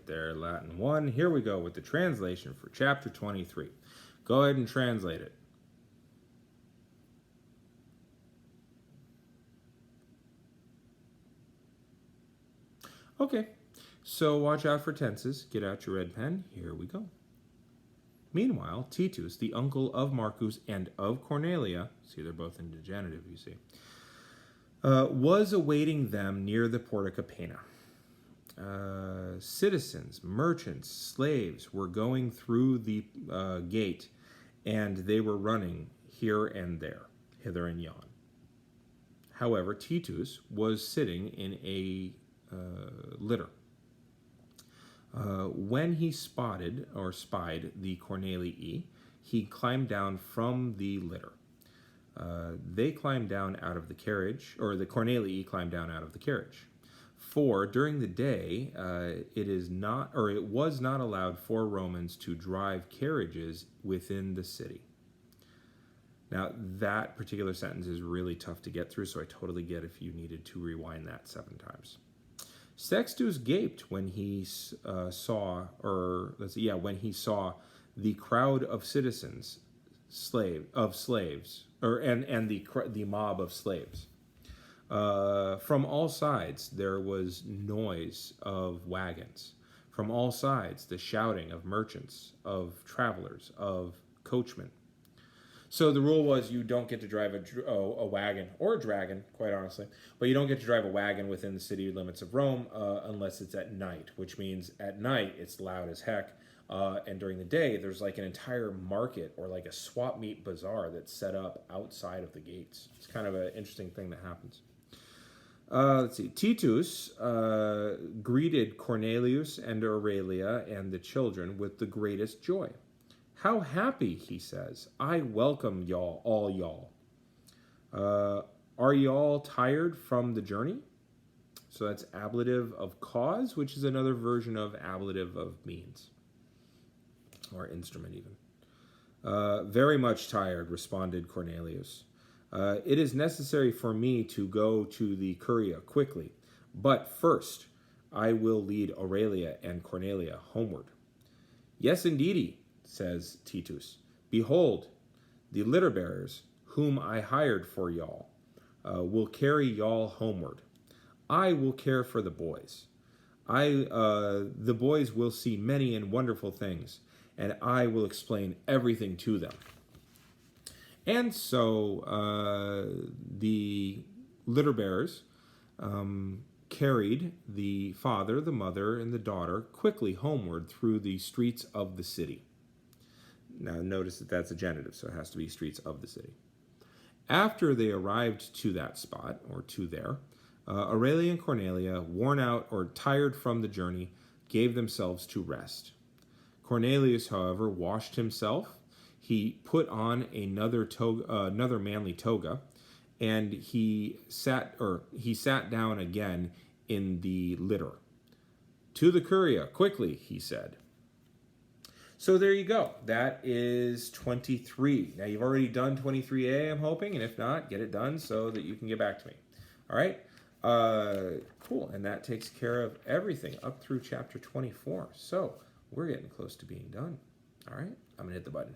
right there, Latin 1. Here we go with the translation for chapter 23. Go ahead and translate it. Okay, so watch out for tenses. Get out your red pen. Here we go. Meanwhile, Titus, the uncle of Marcus and of Cornelia, see they're both in the genitive, you see, was awaiting them near the Porta Capena. Citizens, merchants, slaves were going through the gate, and they were running here and there, hither and yon. However, Titus was sitting in a litter. When he spotted or spied the Cornelii, he climbed down from the litter. They climbed down out of the carriage, or the Cornelii climbed down out of the carriage. For during the day, it was not allowed for Romans to drive carriages within the city. Now, that particular sentence is really tough to get through, so I totally get if you needed to rewind that 7 times. Sextus gaped when he saw the crowd of citizens, slaves, and the mob of slaves. From all sides there was noise of wagons. From all sides the shouting of merchants, of travelers, of coachmen. So the rule was you don't get to drive a wagon, or a dragon, quite honestly, but you don't get to drive a wagon within the city limits of Rome unless it's at night, which means at night it's loud as heck, and during the day there's like an entire market or like a swap meet bazaar that's set up outside of the gates. It's kind of an interesting thing that happens. Let's see. Titus greeted Cornelius and Aurelia and the children with the greatest joy. How happy, he says. I welcome y'all, all y'all. Are y'all tired from the journey? So that's ablative of cause, which is another version of ablative of means, or instrument even. Very much tired, responded Cornelius. It is necessary for me to go to the Curia quickly, but first I will lead Aurelia and Cornelia homeward. Yes, indeedy, says Titus. Behold, the litter bearers, whom I hired for y'all, will carry y'all homeward. I will care for the boys. The boys will see many and wonderful things, and I will explain everything to them. And so the litter bearers carried the father, the mother, and the daughter quickly homeward through the streets of the city. Now notice that that's a genitive, so it has to be streets of the city. After they arrived to that spot, or to there, Aurelia and Cornelia, worn out or tired from the journey, gave themselves to rest. Cornelius, however, washed himself. He put on another manly toga, and he sat down again in the litter. To the Curia, quickly, he said. So there you go. That is 23. Now you've already done 23A, I'm hoping, and if not, get it done so that you can get back to me. All right? Cool. And that takes care of everything up through chapter 24. So we're getting close to being done. All right? I'm going to hit the button.